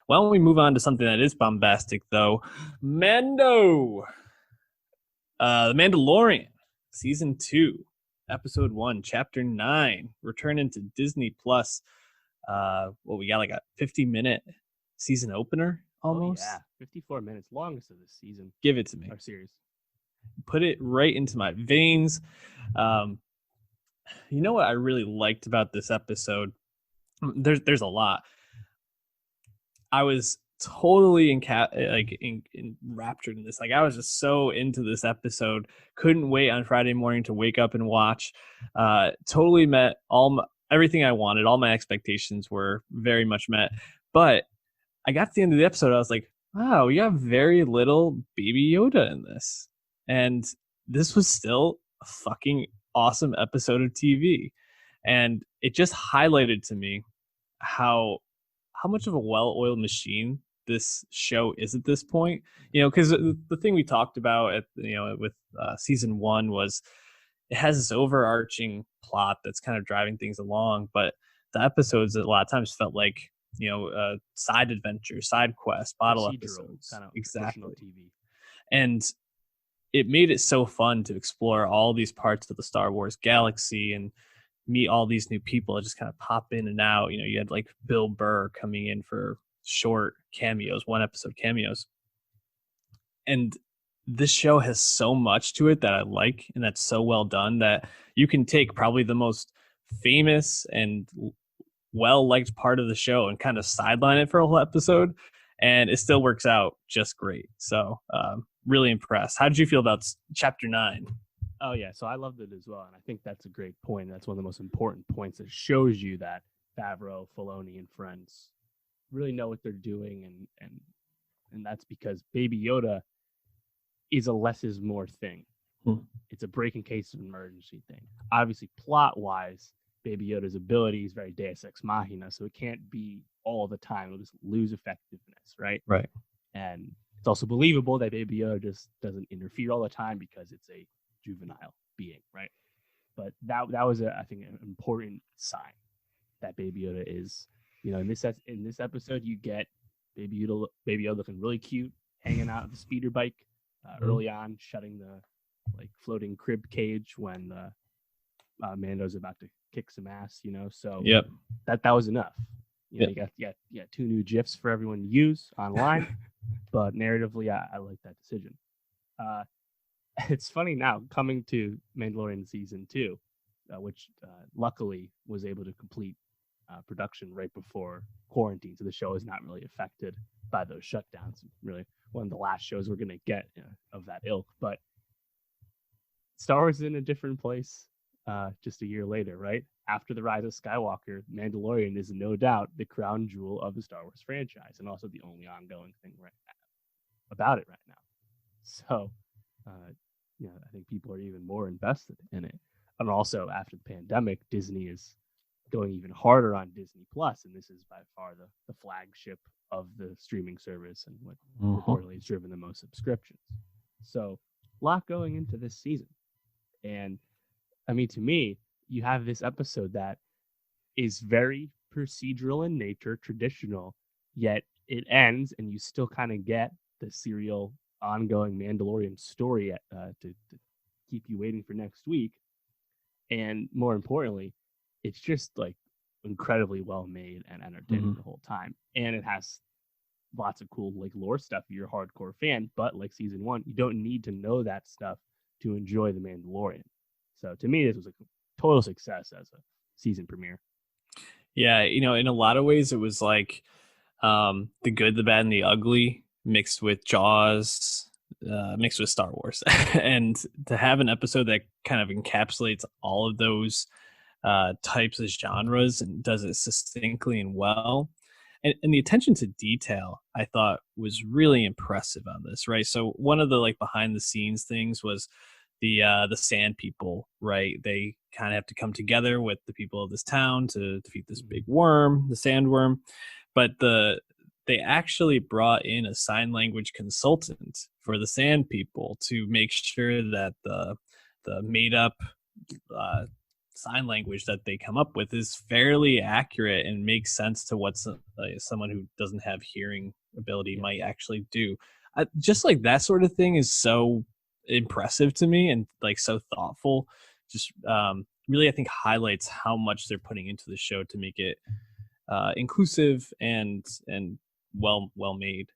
Why don't we move on to something that is bombastic, though? The Mandalorian, season 2, episode 1, chapter 9, returning to Disney Plus. We got like a 50-minute season opener almost. Oh yeah, 54 minutes, longest of this season. Give it to me. Our series. Put it right into my veins. You know what I really liked about this episode? There's a lot. I was totally enraptured in this. Like, I was just so into this episode. Couldn't wait on Friday morning to wake up and watch. Totally met everything I wanted. All my expectations were very much met. But I got to the end of the episode. I was like, wow, we got very little Baby Yoda in this. And this was still a fucking awesome episode of TV. And it just highlighted to me how much of a well-oiled machine this show is at this point. Because the thing we talked about with season 1 was it has this overarching plot that's kind of driving things along, but the episodes a lot of times felt like side adventures, side quests, bottle episodes, kind of exactly. TV. And it made it so fun to explore all these parts of the Star Wars galaxy and meet all these new people that just kind of pop in and out. You had like Bill Burr coming in for short cameos, 1-episode cameos. And this show has so much to it that I like, and that's so well done that you can take probably the most famous and well-liked part of the show and kind of sideline it for a whole episode, and it still works out just great. So really impressed. How did you feel about chapter 9? Oh yeah, so I loved it as well, and I think that's a great point. That's one of the most important points that shows you that Favreau, Filoni, and friends really know what they're doing, and that's because Baby Yoda is a less is more thing. It's a break in case of emergency thing. Obviously, plot-wise, Baby Yoda's ability is very Deus Ex Machina, so it can't be all the time. It'll just lose effectiveness, right? Right. And it's also believable that Baby Yoda just doesn't interfere all the time because it's a juvenile being, right? But that was I think an important sign that Baby Yoda is, in this episode you get Baby Yoda looking really cute, hanging out with the speeder bike early on, shutting the floating crib cage when Mando's about to kick some ass, so yep, that was enough. You got 2 new GIFs for everyone to use online, but narratively I like that decision. It's funny now coming to Mandalorian season 2, which luckily was able to complete production right before quarantine, so the show is not really affected by those shutdowns. Really, one of the last shows we're going to get of that ilk. But Star Wars is in a different place just a year later, right? After the rise of Skywalker, Mandalorian is no doubt the crown jewel of the Star Wars franchise, and also the only ongoing thing about it right now. So, I think people are even more invested in it. And also, after the pandemic, Disney is going even harder on Disney Plus, and this is by far the flagship of the streaming service and what reportedly has driven the most subscriptions. So, a lot going into this season. And I mean, to me, you have this episode that is very procedural in nature, traditional, yet it ends and you still kind of get the serial ongoing Mandalorian story to keep you waiting for next week. And more importantly, it's just incredibly well made and entertaining the whole time. And it has lots of cool lore stuff if you're a hardcore fan, but like season 1, you don't need to know that stuff to enjoy The Mandalorian. So to me, this was a total success as a season premiere. Yeah, in a lot of ways, it was like the good, the bad, and the ugly mixed with Jaws, mixed with Star Wars. And to have an episode that kind of encapsulates all of those types of genres and does it succinctly and well. And the attention to detail, I thought, was really impressive on this, right? So one of the behind the scenes things was the sand people, right? They kind of have to come together with the people of this town to defeat this big worm, the sandworm. But they actually brought in a sign language consultant for the sand people to make sure that the made up sign language that they come up with is fairly accurate and makes sense to what someone who doesn't have hearing ability might actually do. Just like that sort of thing is so impressive to me and like so thoughtful. Just really, I think highlights how much they're putting into the show to make it inclusive and well made.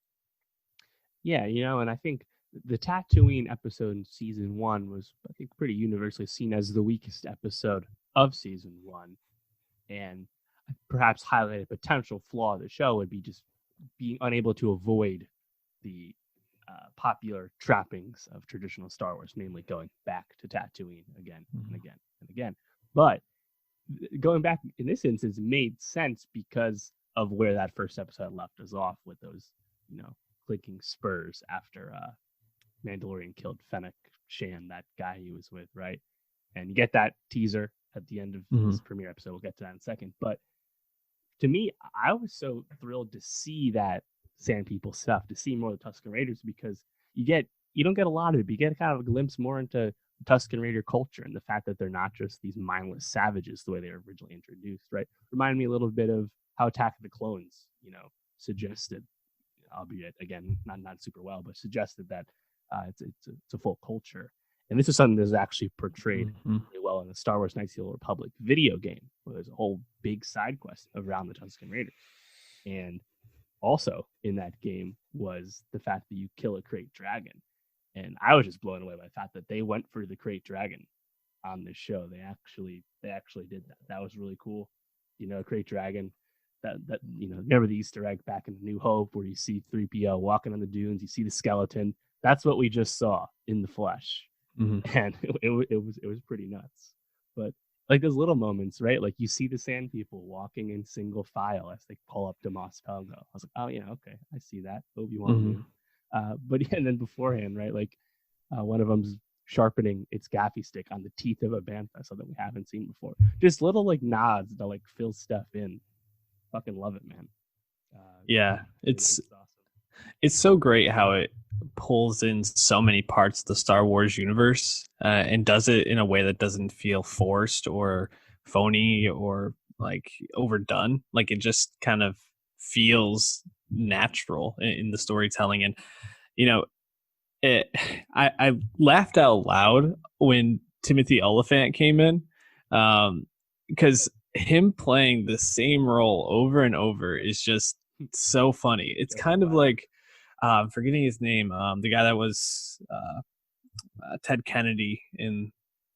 Yeah, and I think the Tatooine episode in season 1 was, I think, pretty universally seen as the weakest episode of season 1, and perhaps highlight a potential flaw of the show would be just being unable to avoid the popular trappings of traditional Star Wars, namely going back to Tatooine again and again and again. But going back in this instance made sense because of where that first episode left us off with those, clicking spurs after Mandalorian killed Fennec Shan, that guy he was with, right? And you get that teaser at the end of this premiere episode. We'll get to that in a second. But to me, I was so thrilled to see that Sand People stuff, to see more of the Tusken Raiders, because you don't get a lot of it, but you get kind of a glimpse more into Tusken Raider culture and the fact that they're not just these mindless savages the way they were originally introduced, right? Reminded me a little bit of how Attack of the Clones, suggested, albeit again not super well, but suggested that it's a full culture. And this is something that's actually portrayed really well in the Star Wars Knights of the Old Republic video game, where there's a whole big side quest around the Tusken Raiders. And also in that game was the fact that you kill a crate dragon. And I was just blown away by the fact that they went for the crate dragon on this show. They actually did that. That was really cool. Crate dragon. That remember the Easter egg back in New Hope where you see 3PO walking on the dunes, you see the skeleton. That's what we just saw in the flesh. And it was pretty nuts. But like those little moments, right? Like you see the Sand People walking in single file as they pull up to Mos Pelgo. I was like, oh yeah, okay, I see that. Obi-Wan knew. But yeah, and then beforehand, right? Like one of them's sharpening its gaffy stick on the teeth of a bantha, so that we haven't seen before. Just little like nods to like fill stuff in. Fucking love it, man. It's awesome. It's so great how it pulls in so many parts of the Star Wars universe and does it in a way that doesn't feel forced or phony or like overdone. Like it just kind of feels natural in the storytelling. And I laughed out loud when Timothy Oliphant came in, because him playing the same role over and over is just so funny. It's kind of like I'm forgetting his name, the guy that was Ted Kennedy in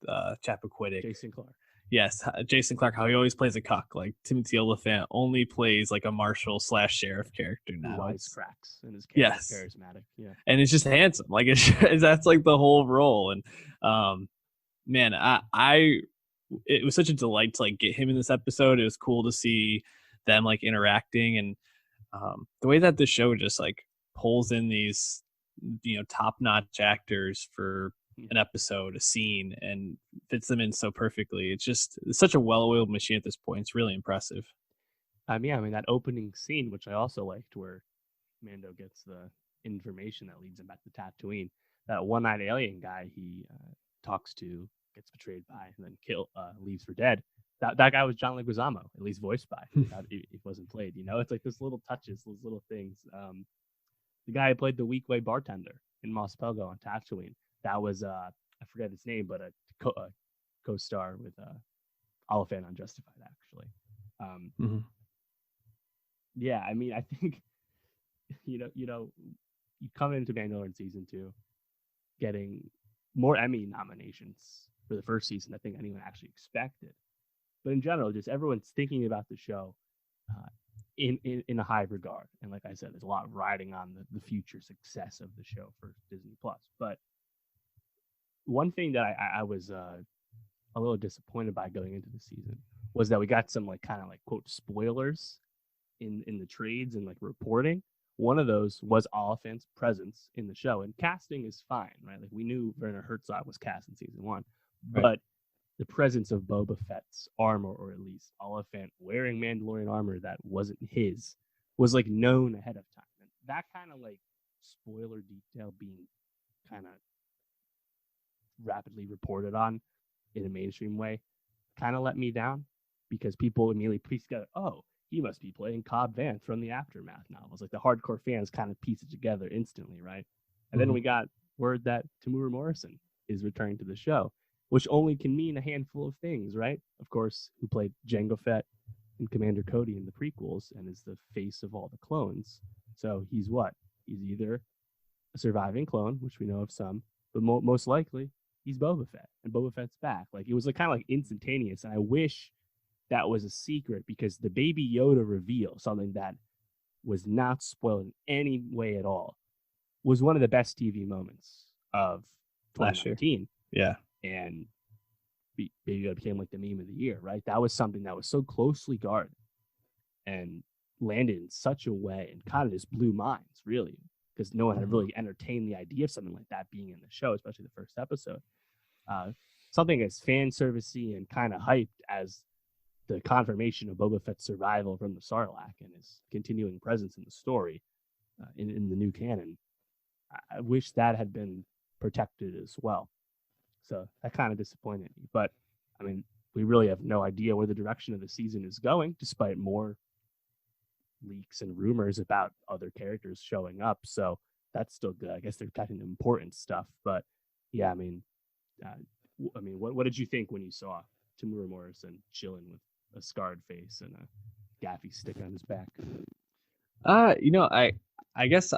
Chappaquiddick. Jason Clark. Yes, Jason Clark, how he always plays a cuck. Like Timothy Oliphant only plays like a marshal / sheriff character now. Wisecracks and his character's charismatic. Yeah. And it's just handsome. Like that's like the whole role. And man, it was such a delight to like get him in this episode. It was cool to see them like interacting, and the way that the show just like pulls in these top-notch actors for an episode, a scene, and fits them in so perfectly. It's such a well-oiled machine at this point. It's really impressive. Yeah, I mean that opening scene, which I also liked, where Mando gets the information that leads him back to Tatooine. That one-eyed alien guy he talks to, gets betrayed by, and then leaves for dead. That guy was John Leguizamo, at least voiced by. It wasn't played. It's like those little touches, those little things. The guy who played the weak way bartender in Mos Pelgo on Tatooine. That was I forget his name, but a co-star with Oliphant on Justified, actually. Yeah, I mean, I think you come into Mandalorian season 2 getting more Emmy nominations for the first season I think anyone actually expected. But in general, just everyone's thinking about the show in a high regard. And like I said, there's a lot riding on the future success of the show for Disney Plus. But one thing that I was a little disappointed by going into the season was that we got some like kind of like quote spoilers in the trades and like reporting. One of those was Oliphant's presence in the show, and casting is fine, right? Like we knew Werner Herzog was cast in season 1, right. But the presence of Boba Fett's armor, or at least Oliphant wearing Mandalorian armor that wasn't his, was like known ahead of time. And that kind of like spoiler detail being kind of rapidly reported on in a mainstream way kind of let me down because people immediately pieced together, oh, he must be playing Cobb Vanth from the Aftermath novels. Like the hardcore fans kind of piece it together instantly, right? And then we got word that Tamura Morrison is returning to the show, which only can mean a handful of things, right? Of course, who played Jango Fett and Commander Cody in the prequels and is the face of all the clones. So he's what? He's either a surviving clone, which we know of some, but most likely he's Boba Fett, and Boba Fett's back. Like it was like kind of like instantaneous, and I wish that was a secret because the Baby Yoda reveal, something that was not spoiled in any way at all, was one of the best TV moments of 2019. Yeah, and Baby Yoda became like the meme of the year, right? That was something that was so closely guarded and landed in such a way and kind of just blew minds, really, because no one had really entertained the idea of something like that being in the show, especially the first episode. Something as fan servicey and kind of hyped as the confirmation of Boba Fett's survival from the Sarlacc and his continuing presence in the story in the new canon. I wish that had been protected as well. So that kind of disappointed me. But, I mean, we really have no idea where the direction of the season is going, despite more leaks and rumors about other characters showing up. So that's still good. I guess they're cutting important stuff. But, yeah, I mean, what did you think when you saw Tamura Morrison chilling with a scarred face and a gaffy stick on his back? I guess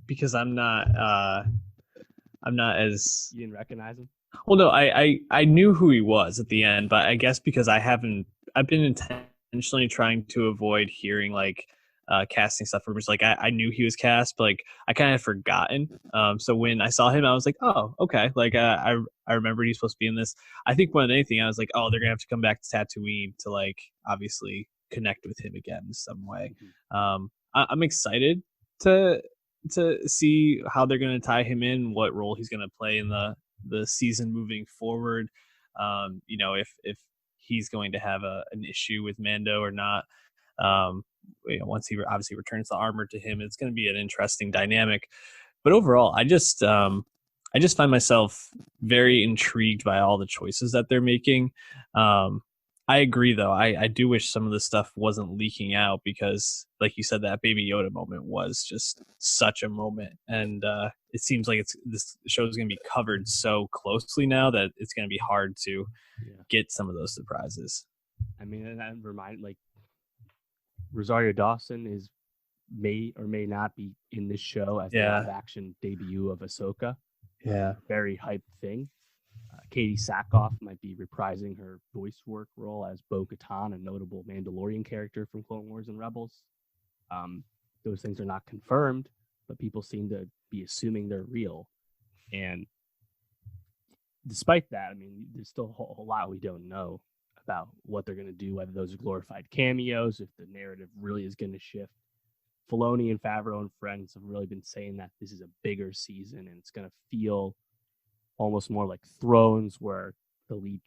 because I'm not as, you didn't recognize him. Well, no, I knew who he was at the end, but I guess because I've been intentionally trying to avoid hearing like casting stuff rumors. Like I knew he was cast, but like I kind of forgotten. So when I saw him, I was like, oh, okay. Like I remember he's supposed to be in this. I think more than anything, I was like, oh, they're gonna have to come back to Tatooine to like obviously connect with him again in some way. I'm excited to see how they're gonna tie him in, what role he's gonna play in the season moving forward. If he's going to have an issue with Mando or not. Once he obviously returns the armor to him, it's going to be an interesting dynamic. But overall, I just find myself very intrigued by all the choices that they're making. I agree, though. I do wish some of the stuff wasn't leaking out because, like you said, that Baby Yoda moment was just such a moment. And it seems like this show is going to be covered so closely now that it's going to be hard to get some of those surprises. I mean, and that Rosario Dawson may or may not be in this show as the live action debut of Ahsoka. Yeah. Very hyped thing. Katie Sackhoff might be reprising her voice work role as Bo-Katan, a notable Mandalorian character from Clone Wars and Rebels. Those things are not confirmed, but people seem to be assuming they're real. And despite that, I mean, there's still a whole lot we don't know about what they're going to do, whether those are glorified cameos, if the narrative really is going to shift. Filoni and Favreau and friends have really been saying that this is a bigger season and it's going to feel almost more like Thrones, where the lead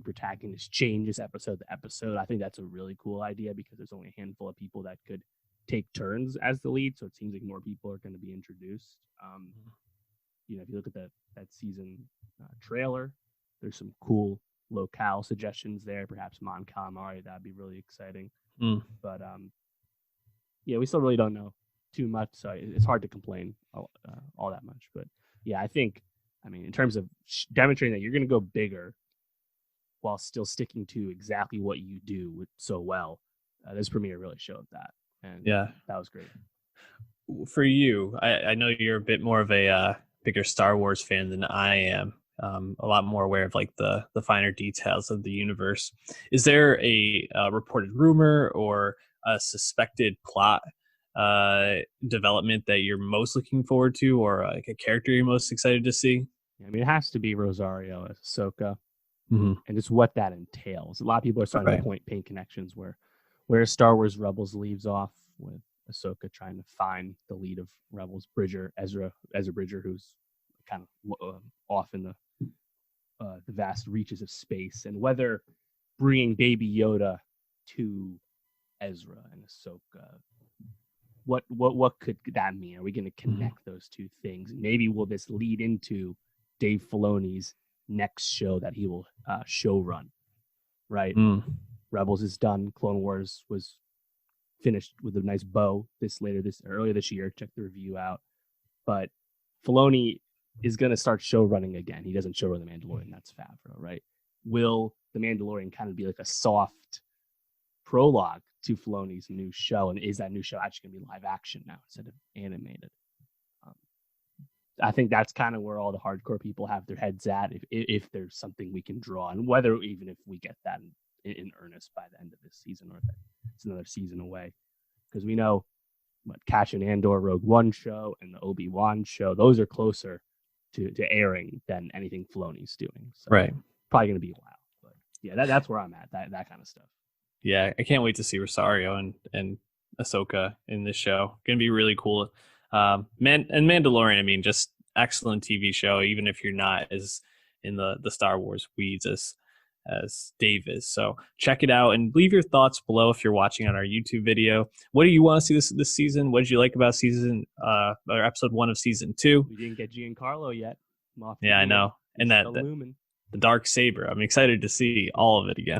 protagonist changes episode to episode. I think that's a really cool idea because there's only a handful of people that could take turns as the lead, so it seems like more people are going to be introduced. If you look at that season trailer, there's some cool locale suggestions there, perhaps Mon Calamari. That'd be really exciting. But we still really don't know too much, so it's hard to complain all that much. But yeah, I think, in terms of demonstrating that you're going to go bigger while still sticking to exactly what you do so well, this premiere really showed that. And that was great. For you, I know you're a bit more of a bigger Star Wars fan than I am. A lot more aware of like the finer details of the universe. Is there a reported rumor or a suspected plot development that you're most looking forward to, or like a character you're most excited to see? It has to be Rosario as Ahsoka, and just what that entails. A lot of people are starting to paint connections where Star Wars Rebels leaves off with Ahsoka trying to find the lead of Rebels, Ezra Bridger, who's kind of off in the vast reaches of space, and whether bringing Baby Yoda to Ezra and Ahsoka, what could that mean? Are we going to connect those two things? Maybe will this lead into Dave Filoni's next show that he will show run right? Mm. Rebels is done. Clone Wars was finished with a nice bow earlier this year. Check the review out. But Filoni is going to start show running again. He doesn't show run The Mandalorian. That's Favreau, right? Will The Mandalorian kind of be like a soft prologue to Filoni's new show? And is that new show actually going to be live action now instead of animated? I think that's kind of where all the hardcore people have their heads at. If there's something we can draw, and whether even if we get that in earnest by the end of this season, or that it's another season away, because we know what Cassian Andor Rogue One show and the Obi-Wan show, those are closer to airing than anything Filoni's doing. So Right. probably going to be a while. But yeah, that's where I'm at. That kind of stuff. Yeah, I can't wait to see Rosario and Ahsoka in this show. Going to be really cool. Mandalorian, I mean, just excellent TV show, even if you're not as in the Star Wars weeds as Dave is. So check it out and leave your thoughts below if you're watching on our YouTube video. What do you want to see this season? What did you like about or episode 1 of season 2? We didn't get Giancarlo yet. Yeah, I know. And that the dark saber. I'm excited to see all of it again.